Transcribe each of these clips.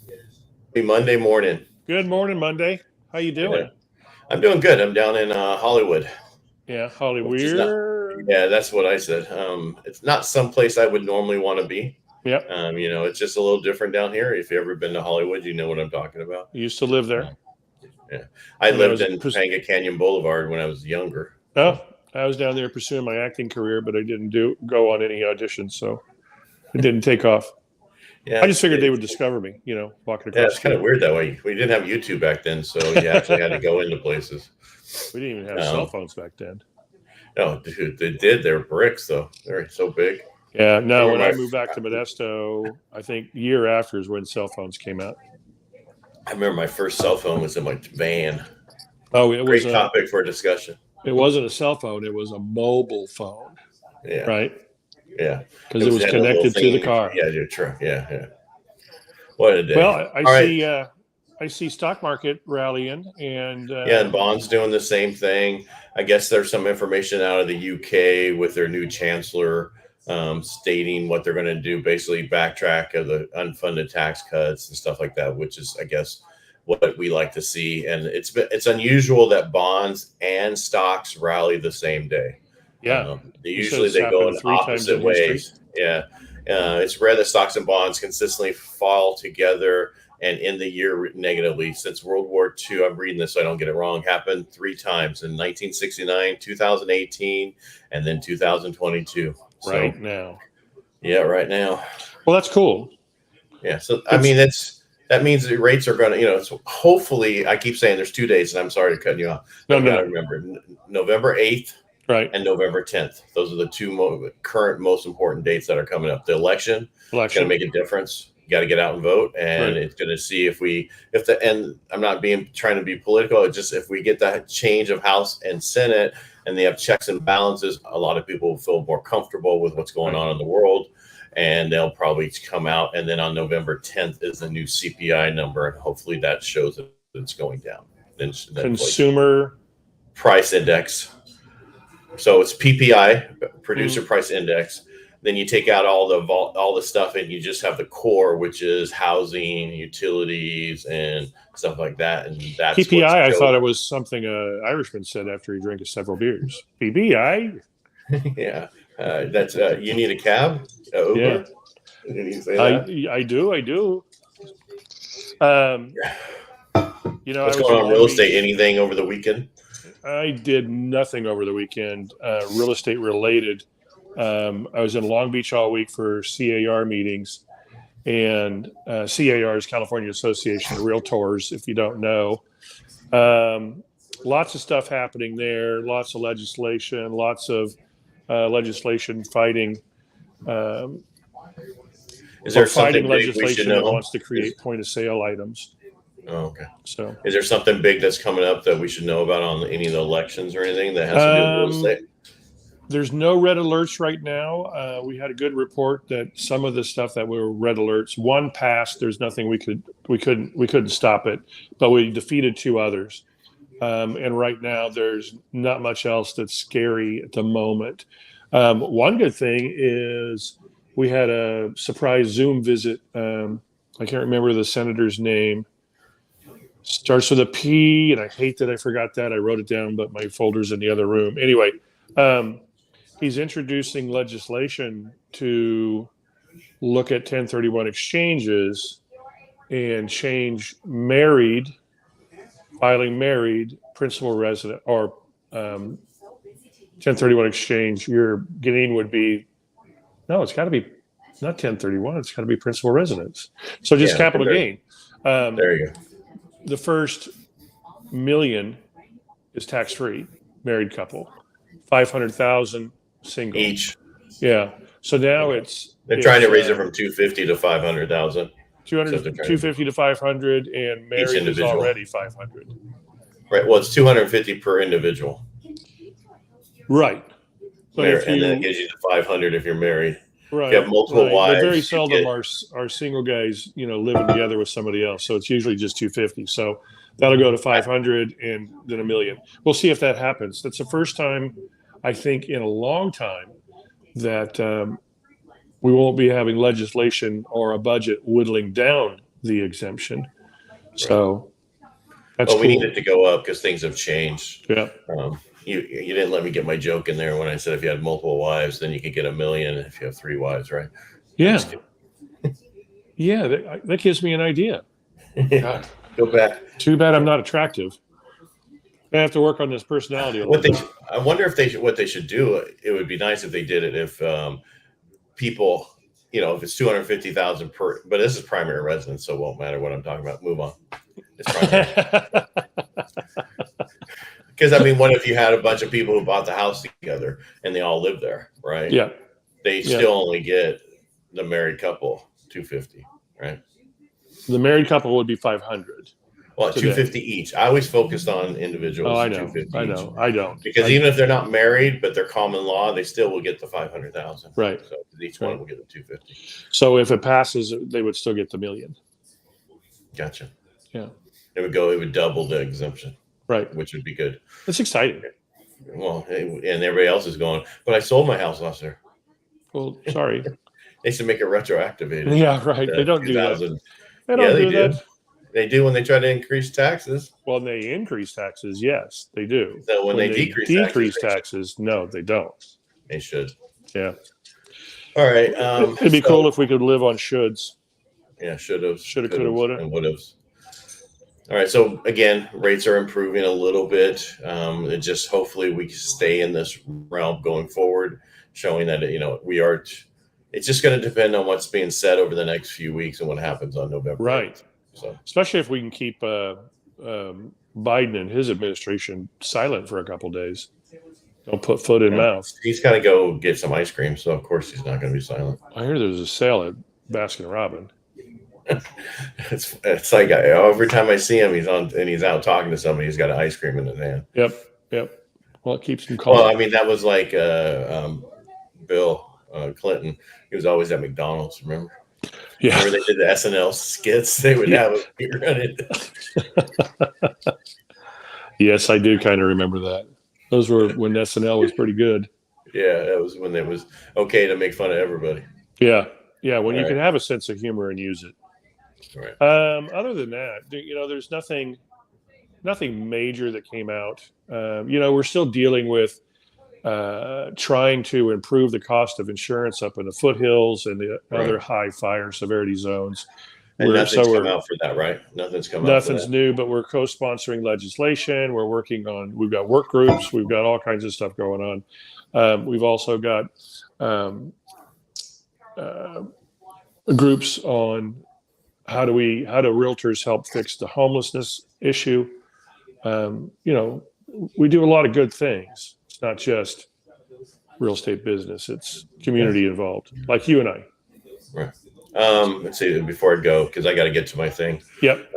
Happy Monday morning. Good morning, Monday. How you doing? Yeah. I'm doing good. I'm down in Hollywood, Yeah, which is not. Hollywood. Yeah, that's what I said. It's not someplace I would normally want to be. Yep. It's just a little different down here. If you've ever been to Hollywood, you know what I'm talking about. Used to live there. Yeah, I When I lived was in Topanga Canyon Boulevard when I was younger. oh, I was down there pursuing my acting career, but I didn't go on any auditions, so it didn't take off. Yeah, I just figured they would discover me, walking yeah, across it's the kind of street. weird that way. We didn't have YouTube back then, so you actually had to go into places. We didn't even have cell phones back then. Oh, dude, they did. They were bricks, though. They're so big. Yeah, no. When I remember moved back to Modesto, I think year after is when cell phones came out. I remember my first cell phone was in my van. Oh, it was Great topic for discussion. It wasn't a cell phone; it was a mobile phone. Yeah. Right. Yeah. Because it was connected to the car. Yeah, your truck. Yeah. What a day. Well, I see stock market rallying, and and bonds doing the same thing. I guess there's some information out of the UK with their new chancellor stating what they're going to do, basically backtrack of the unfunded tax cuts and stuff like that, which is, I guess, what we like to see. And it's unusual that bonds and stocks rally the same day. Yeah, usually they go in opposite ways. Yeah. It's rare that stocks and bonds consistently fall together and end the year negatively. Since World War II, I'm reading this so I don't get it wrong, happened 3 times in 1969, 2018, and then 2022. Right now. Yeah, right now. Well, that's cool. Yeah. So, I mean, that means the rates are going to, so hopefully, I keep saying there's 2 days, and I'm sorry to cut you off. No. Remember, November 8th. Right. And November 10th. Those are the two current most important dates that are coming up. The election is going to make a difference. You got to get out and vote, and it's going to see and I'm not trying to be political. It's just if we get that change of House and Senate, and they have checks and balances, a lot of people will feel more comfortable with what's going on in the world, and they'll probably come out. And then on November 10th is the new CPI number, and hopefully that shows that it's going down. Then Consumer Price Index. So it's PPI, Producer Price Index. Then you take out all the stuff, and you just have the core, which is housing, utilities, and stuff like that. And that's PPI. I thought it was something an Irishman said after he drank several beers. PPI. Yeah, that's you need a cab. Uber? Yeah, I do. What's going on in real estate? Anything over the weekend? I did nothing over the weekend, real estate related. I was in Long Beach all week for CAR meetings, and CAR is California Association of Realtors, if you don't know. Lots of stuff happening there, lots of legislation, lots of legislation fighting. Is there something legislation that wants to create point of sale items? Oh, okay. So, is there something big that's coming up that we should know about on any of the elections or anything that has to do with real estate? There's no red alerts right now. We had a good report that some of the stuff that were red alerts, one passed. There's nothing we couldn't stop it, but we defeated 2 others. And right now, there's not much else that's scary at the moment. One good thing is we had a surprise Zoom visit. I can't remember the senator's name. Starts with a P, and I hate that I forgot that. I wrote it down, but my folder's in the other room. Anyway, he's introducing legislation to look at 1031 exchanges and change filing married, principal resident, or 1031 exchange. Your gain would be, no, it's got to be not 1031. It's got to be principal residence. So just capital gain. There you go. The first $1 million is tax-free, married couple. 500,000 single each. Yeah. So now they're trying to raise it from 250 to 500,000. 250 to 500, and married is already 500. Right. Well, it's 250 per individual. Right. But and then it gives you the 500 if you're married. Right. If you have multiple wives. But very seldom are single guys, living together with somebody else. So it's usually just 250. So that'll go to 500 and then $1 million. We'll see if that happens. That's the first time, I think, in a long time that we won't be having legislation or a budget whittling down the exemption. So that's we cool. need it to go up because things have changed. Yeah. You didn't let me get my joke in there when I said if you had multiple wives, then you could get $1 million if you have 3 wives, right? Yeah. Yeah, that gives me an idea. God. Go back. Too bad I'm not attractive. I have to work on this personality a little bit. I wonder if what they should do. It would be nice if they did it if people, if it's 250,000 per. But this is primary residence, so it won't matter what I'm talking about. Move on. It's primary. Because what if you had a bunch of people who bought the house together and they all live there, right? Yeah. They still only get the married couple 250, right? The married couple would be 500. Well, 250 each. I always focused on individuals. Oh, I know. 250 I know. I don't. Because even if they're not married, but they're common law, they still will get the 500,000. Right. So each one will get the 250. So if it passes, they would still get the $1 million. Gotcha. Yeah. It would double the exemption. Right. Which would be good. That's exciting. Well, and everybody else is going, but I sold my house last year. Well, sorry. They should make it retroactivated. Yeah, right. They don't do that. They do. They do when they try to increase taxes. Well, they increase taxes. Yes, they do. So when they decrease taxes, no, they don't. They should. Yeah. All right. It'd be cool if we could live on shoulds. Yeah, should have, coulda, woulda, and would have. All right. So again, rates are improving a little bit. It just hopefully we stay in this realm going forward, showing that we are. It's just going to depend on what's being said over the next few weeks and what happens on November. Right. So especially if we can keep Biden and his administration silent for a couple of days. Don't put foot in mouth. He's got to go get some ice cream, so of course he's not going to be silent. I hear there's a sale at Baskin Robbins. It's like every time I see him, he's out talking to somebody. He's got an ice cream in his hand. Yep. Well, it keeps him calm. Well, that was like Bill Clinton. He was always at McDonald's. Remember? Yeah. Remember they did the SNL skits? They would have a beer in it. Yes, I do kind of remember that. Those were when SNL was pretty good. Yeah, that was when it was okay to make fun of everybody. Yeah. When you can have a sense of humor and use it. Right. Other than that, there's nothing major that came out. We're still dealing with trying to improve the cost of insurance up in the foothills and the other high fire severity zones. And nothing's come out for that, right? Nothing's new, but we're co-sponsoring legislation. We're we've got work groups. We've got all kinds of stuff going on. We've also got groups on how do realtors help fix the homelessness issue. We do a lot of good things. It's not just real estate business. It's community involved, like you and I. Right. Let's see, before I go, because I got to get to my thing. Yep.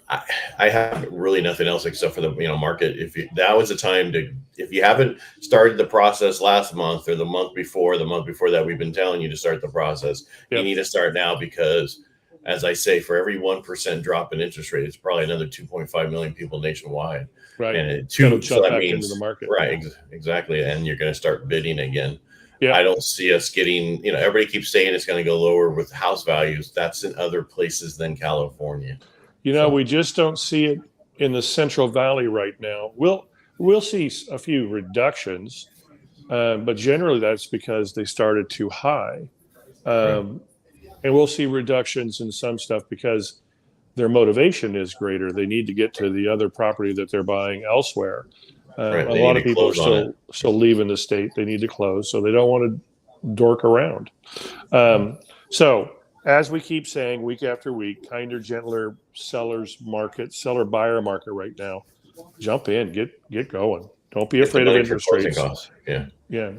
I have really nothing else except for the market. That was the time if you haven't started the process last month or the month before that, we've been telling you to start the process. Yep. You need to start now because, as I say, for every 1% drop in interest rate, it's probably another 2.5 million people nationwide. That means into the market. Right, exactly, and you're going to start bidding again. Yeah. I don't see us getting. Everybody keeps saying it's going to go lower with house values. That's in other places than California. We just don't see it in the Central Valley right now. We'll see a few reductions, but generally that's because they started too high. And we'll see reductions in some stuff because their motivation is greater. They need to get to the other property that they're buying elsewhere. A lot of people are still leaving the state. They need to close, so they don't want to dork around. So as we keep saying week after week, kinder, gentler seller buyer market right now. Jump in, get going. Don't be afraid of interest rates. Yeah.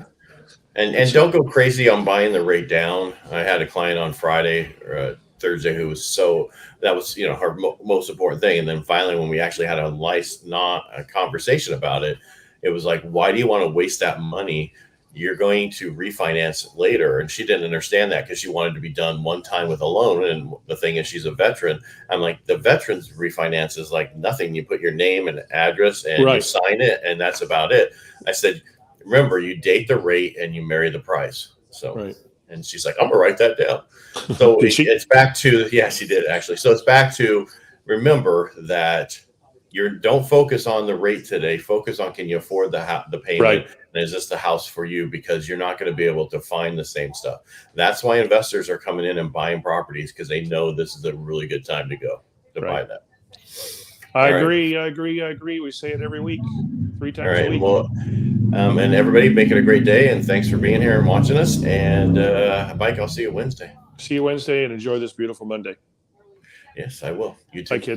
And don't go crazy on buying the rate down. I had a client on Friday or Thursday who was that was her most important thing. And then finally, when we actually had a conversation about it, it was like, why do you want to waste that money? You're going to refinance it later. And she didn't understand that because she wanted to be done one time with a loan. And the thing is, she's a veteran. I'm like, the veterans refinance is like nothing. You put your name and address and you sign it, and that's about it. I said, remember, you date the rate and you marry the price. So, And she's like, I'm gonna write that down. So it's back to, yeah, she did actually. So it's back to, remember that don't focus on the rate today. Focus on, can you afford the payment? Right. And is this the house for you? Because you're not going to be able to find the same stuff. That's why investors are coming in and buying properties, because they know this is a really good time to go to buy that. I agree. We say it every week, 3 times a week. Well, and everybody, make it a great day. And thanks for being here and watching us. And Mike, I'll see you Wednesday. See you Wednesday, and enjoy this beautiful Monday. Yes, I will. You too. Bye, kid.